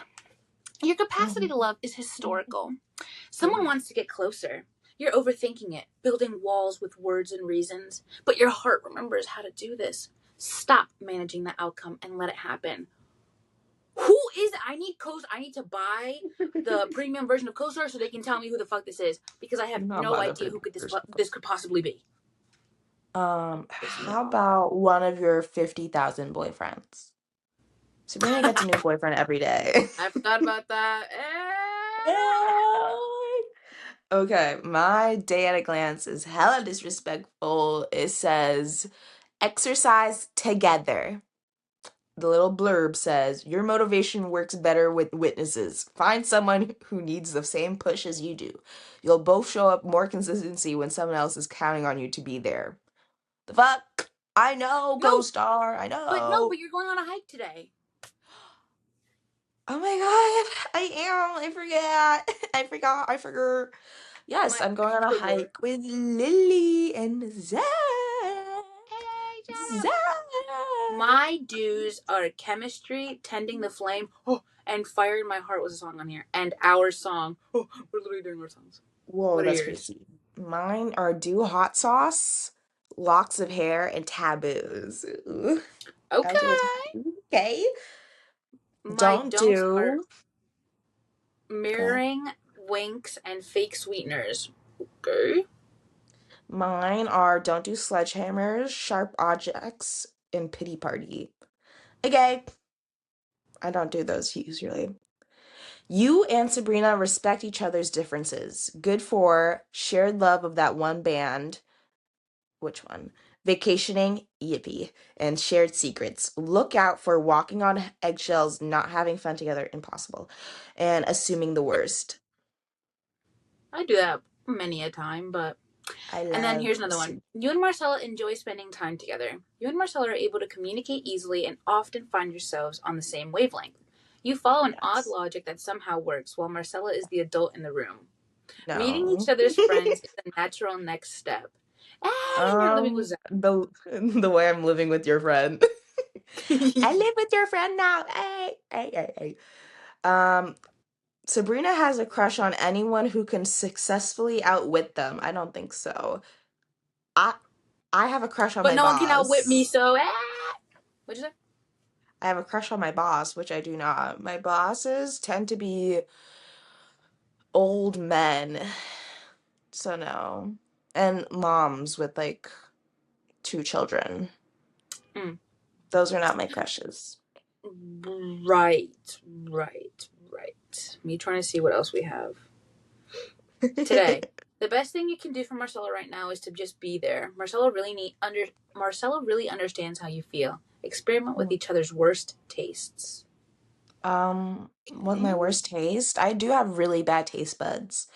Your capacity to love is historical. Someone wants to get closer. You're overthinking it, building walls with words and reasons, but your heart remembers how to do this. Stop managing the outcome and let it happen. Who is I need to buy the premium version of CoStar so they can tell me who the fuck this is, because I have Not no by the idea who could this could possibly be. How about one of your 50,000 boyfriends? Sabrina gets a new boyfriend every day. I forgot about that. Okay, my day at a glance is hella disrespectful. It says, exercise together. The little blurb says, your motivation works better with witnesses. Find someone who needs the same push as you do. You'll both show up more consistency when someone else is counting on you to be there. The fuck? I know, No, co-star. I know. but you're going on a hike today. Oh my god, I am. I forgot. I forgot. Yes, I'm going on a hike with Lily and Zara. Hey, Zara. my dues are chemistry, tending the flame, and fire in my heart was a song on here, and our song. Oh, we're literally doing our songs. Whoa, What are that's yours? crazy. Mine are do hot sauce, locks of hair, and taboos. Ooh, I do a Okay. taboo. Okay. My Don't don'ts are do. Go ahead. mirroring, winks, and fake sweeteners. Okay. Mine are don't do sledgehammers, sharp objects, and pity party. Okay. I don't do those usually. You and Sabrina respect each other's differences. Good for shared love of that one band. Which one? Vacationing, yippee, and shared secrets. Look out for walking on eggshells, not having fun together, impossible, and assuming the worst. I do that many a time, but I And then love here's another one. You and Marcella enjoy spending time together. You and Marcella are able to communicate easily and often find yourselves on the same wavelength. You follow an odd yes. logic that somehow works, while Marcella is the adult in the room. Meeting each No. other's friends is a natural next step. And you're living with Zach. The way I'm living with your friend. I live with your friend now. Hey, hey, hey, hey. Um, Sabrina has a crush on anyone who can successfully outwit them. I don't think so. I I have a crush on But my no one can outwit me, boss. so what'd you say? I have a crush on my boss, which I do not. My bosses tend to be old men. So no. And moms with like two children. Mm. Those are not my crushes. Right, right. Me trying to see what else we have. Today. The best thing you can do for Marcella right now is to just be there. Marcella really understands how you feel. Experiment with each other's worst tastes. What my worst taste? I do have really bad taste buds.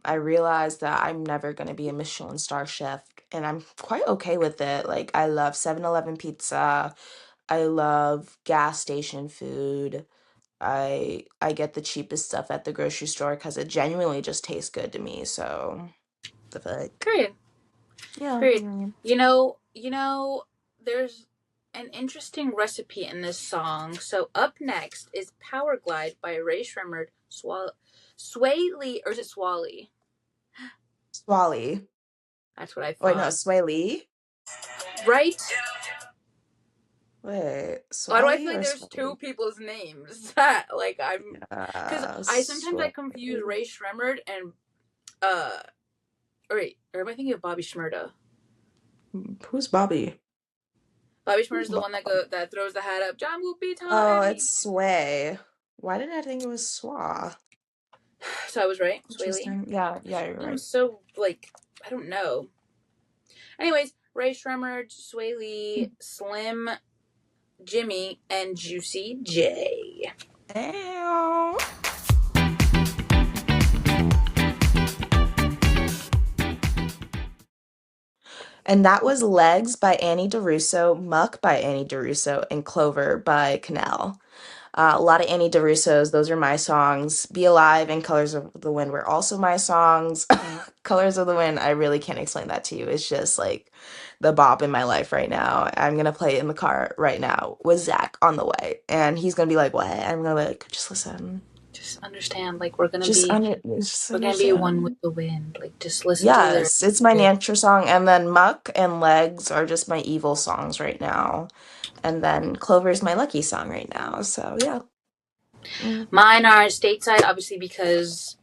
I realized that I'm never gonna be a Michelin star chef, and I'm quite okay with it. Like I love 7-Eleven pizza. I love gas station food. I get the cheapest stuff at the grocery store because it genuinely just tastes good to me. So the fuck. Period. Yeah. Period. There's an interesting recipe in this song. So up next is Powerglide by Ray Sremmurd, Sway Lee, or is it Swally? Swally. That's what I Wait, no, thought. Sway Lee. Right? Wait, Why do I Swally feel like or there's two Sway? people's names? Like because I sometimes I Sway. confuse Ray Sremmurd and uh, or am I thinking of Bobby Shmurda? Who's Bobby? Bobby Shmurda Who's is the one Bob? that throws the hat up. John Whoopie Oh, Eddie. it's Sway. Why did I think it was Swa? So I was right, Sway Lee. Interesting. Yeah, yeah, you're I'm right. so like I don't know. Anyways, Ray Sremmurd, Sway Lee, Slim, Jxmmi, and Juicy J. Ow. And that was Legs by Annie DeRusso, Muck by Annie DeRusso, and Clover by Cannelle. A lot of Annie DeRusso's, those are my songs. Be Alive and Colors of the Wind were also my songs. Colors of the Wind, I really can't explain that to you. It's just like the bop in my life right now. I'm gonna play it in the car right now with Zach on the way. And he's gonna be like, what? I'm gonna be like, just listen. Just understand, like Just we're gonna be one with understand. the wind. Like just listen to the lyrics. Yes, it's my Okay? Nantra song, and then Muck and Legs are just my evil songs right now. And then Clover's my lucky song right now. So yeah. Mm. Mine are Stateside, obviously because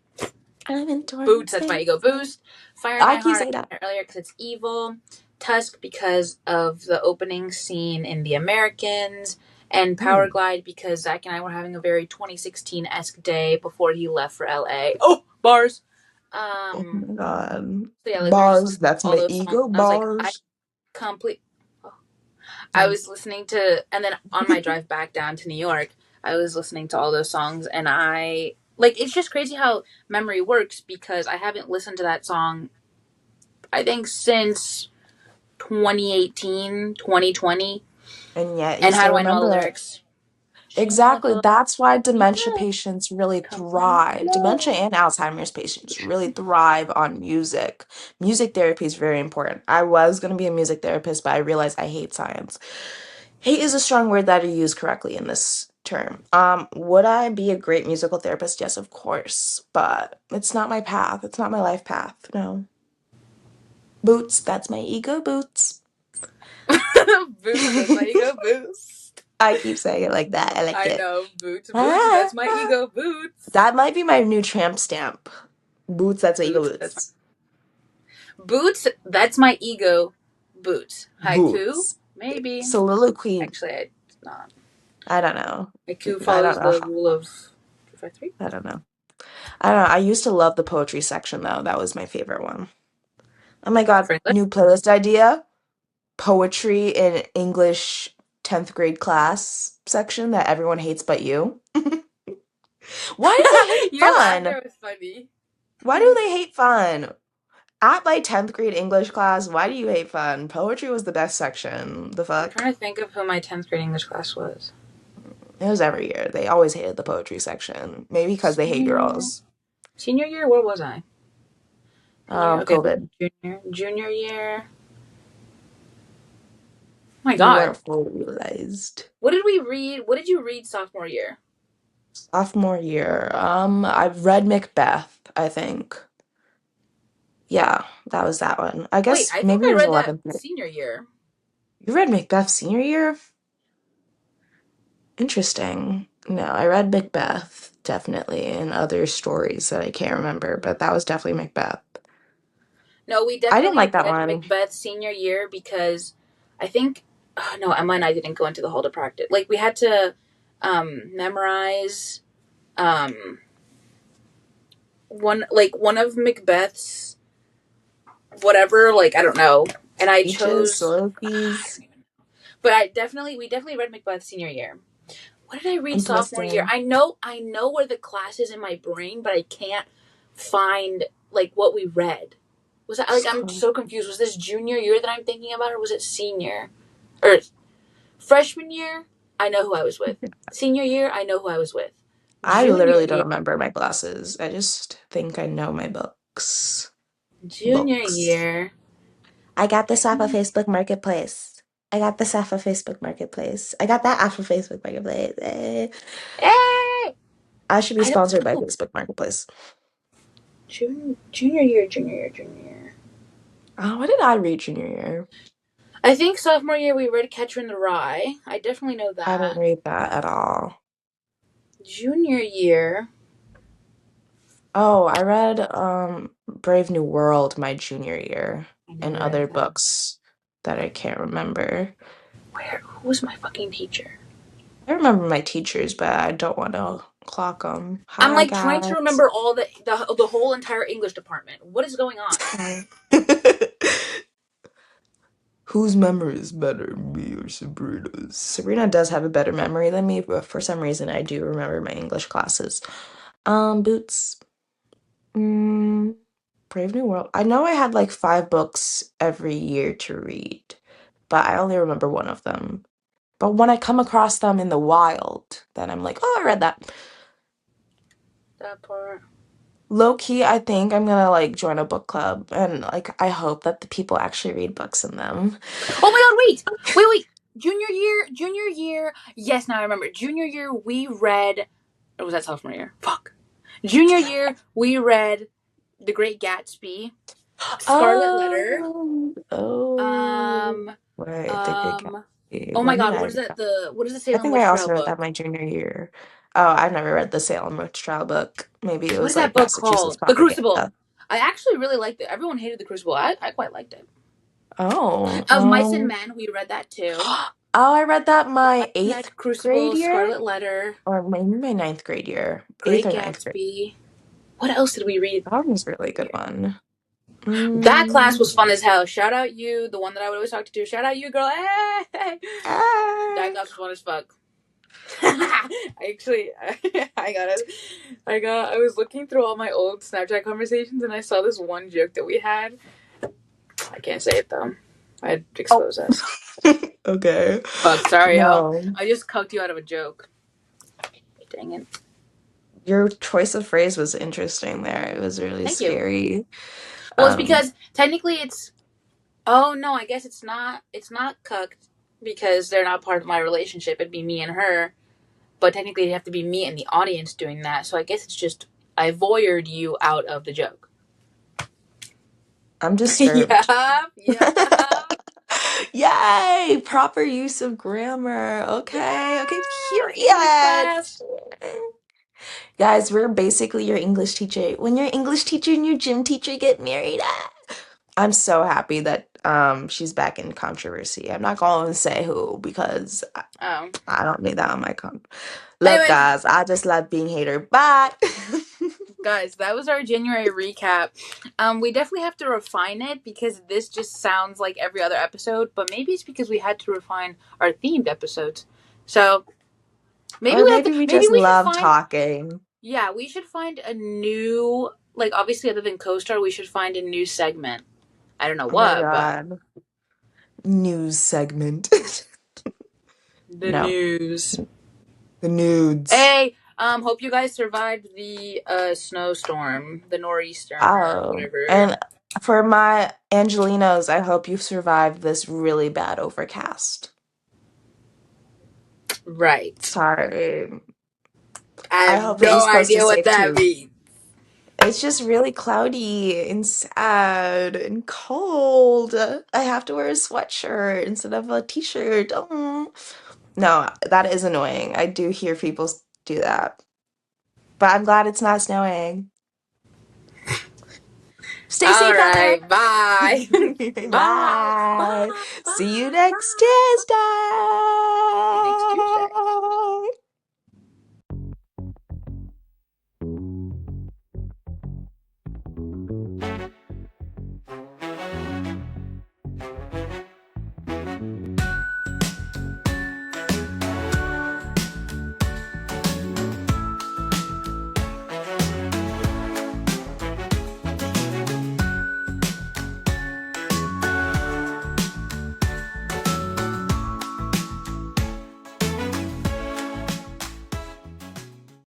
I'm in torn Boots, that's my ego states. boost. Fire in I My keep Heart, I saying that. mentioned earlier because it's evil. Tusk because of the opening scene in The Americans. And Hmm. Powerglide because Zach and I were having a very 2016-esque day before he left for LA. Oh, bars. Oh my God. So yeah, like we were just Bars, listening to that's all my those songs. ego, I was like, I bars. complete. I Mm. was listening to, and then on my drive back down to New York, I was listening to all those songs, and I like. It's just crazy how memory works because I haven't listened to that song, I think, since 2018, 2020. And yet you And how still do I know all the remember it. lyrics? Exactly. Shameful. That's why dementia Yeah. patients really Come on, thrive. Dementia love. and Alzheimer's patients really thrive on music. Music therapy is very important. I was going to be a music therapist, but I realized I hate science. Hate is a strong word that I use correctly in this term. Would I be a great musical therapist? Yes, of course, but it's not my path. It's not my life path. No. Boots, that's my ego, Boots. Boots, that's my ego boost. I keep saying it like that. I like I it. know, boots, boots, Ah, that's my ego boots. that might be my new tramp stamp. Boots, that's my ego, Boots, that's my Boots. boots, that's my ego boots. Haiku? Boots. Maybe. Soliloquy. Actually, it's not. I don't know. Haiku I don't follows know. the rule of 253. I don't know. I don't know. I used to love the poetry section though. That was my favorite one. Oh my God, For English? new playlist idea. Poetry in English 10th grade class section that everyone hates but you. Why do they hate Your fun? laughter was funny. Why do they hate fun? At my 10th grade English class, why do you hate fun? Poetry was the best section. The I'm fuck? trying to think of who my 10th grade English class was. It was every year. They always hated the poetry section. Maybe because they hate Senior, girls. senior year, where was I? Senior, okay, COVID. junior year. Oh my You God. weren't fully realized. What did we read? What did you read sophomore year? Sophomore year. I've read Macbeth, I think. Yeah, that was that one. I Wait, guess I think maybe it I was read that 11th grade. senior year. You read Macbeth senior year? Interesting. No, I read Macbeth, definitely, and other stories that I can't remember, but that was definitely Macbeth. No, we I didn't definitely like that read one. Macbeth senior year because I think, oh, no, Emma and I didn't go into the whole to practice. Like, we had to memorize um, one of Macbeth's whatever, like, I don't know. And I Speeches, chose, I soliloquies. don't even know. But we definitely read Macbeth senior year. What did I read sophomore year? Interesting. I know where the class is in my brain, but I can't find like what we read. Was that like I'm so confused? Was this junior year that I'm thinking about, or was it senior or freshman year? I know who I was with. Senior year, I know who I was with. I Junior literally don't year, remember my classes. I just think I know my books. junior Books. year. I got I this off of think. Facebook Marketplace. I got this off of Facebook Marketplace. I got that off of Facebook Marketplace. Hey, I should be I don't sponsored by know. Facebook Marketplace. Junior year, junior year, junior year. Oh, what did I read junior year? I think sophomore year we read Catcher in the Rye. I definitely know I didn't that. read that at all. Junior year, Oh, I read Brave New World my junior year I and never read other that. books that I can't remember. Who was my fucking teacher? I remember my teachers, but I don't want to clock them. I'm Hi, like trying to guys. remember all the whole entire English department. What is going on? Whose memory is better, me or Sabrina's? Sabrina does have a better memory than me, but for some reason I do remember my English classes. Boots. Mm, Brave New World. I know I had like 5 books every year to read, but I only remember one of them. But when I come across them in the wild, then I'm like, oh, I read that. That part. Low key, I think I'm gonna like join a book club and like I hope that the people actually read books in them. Oh my god! Wait! Junior year. Yes, now I remember. Junior year we read. Or was that sophomore year? Fuck. Junior year we read The Great Gatsby, Scarlet Letter. Oh, Um. wait, the Great Um. Gatsby. Oh my When did god! I What is read that? that? What is the I Salem think I Witch Trial also read that book? my junior year. Oh, I've never read the Salem Witch Trial book. Maybe it What is was that like book Massachusetts called? The Crucible. propaganda. I actually really liked it. Everyone hated The Crucible. I quite liked it. Oh, Of Mice and Men, we read that too. oh, I read that my That 8th grade Crucible, year, Scarlet Letter, or maybe my 9th grade year, 8th Great or 9th grade. Gatsby. What else did we read? That one was a really good one. That class was Mm, fun as hell. Shout out you, the one that I would always talk to. Shout out you, girl. Hey! That ah. class was fun as fuck. Actually, I was looking through all my old Snapchat conversations and I saw this one joke that we had. I can't say it though. I'd Oh, expose us. okay. Fuck, sorry, y'all. No, I just cucked you out of a joke. Dang it. your choice of phrase was interesting there. It was really Thank you. scary. Well, it's Um, because technically it's. Oh no, I guess it's not. It's not cucked because they're not part of my relationship. It'd be me and her, but technically it'd have to be me and the audience doing that. So I guess it's just I voyeured you out of the joke. I'm disturbed. Yeah, yeah, Yay! Proper use of grammar. Okay, okay, yeah. English period. class. Guys, we're basically your English teacher. When your English teacher and your gym teacher get married, I'm so happy that she's back in controversy. I'm not going to say who because Oh. I don't need that on my Look, Anyways, guys, I just love being hater. Bye. guys, that was our January recap. We definitely have to refine it because this just sounds like every other episode, but maybe it's because we had to refine our themed episodes. So maybe Or we have to. maybe we Maybe just we should love find. talking. Yeah, we should find a new like obviously other than co-star, we should find a new segment. I don't know Oh my what, but God. News segment. the No, news. the nudes. Hey, hope you guys survived the snowstorm, the nor'easter or Oh, whatever. and for my Angelinos, I hope you survived this really bad overcast. Right. Sorry. I I have hope that you're no supposed to idea what save that too. means. It's just really cloudy and sad and cold. I have to wear a sweatshirt instead of a t-shirt. Oh. No, that is annoying. I do hear people do that. But I'm glad it's not snowing. Stay All safe out there. right. Bye. Bye. Bye. Bye. See you Bye. next Bye. Tuesday. See you next Tuesday.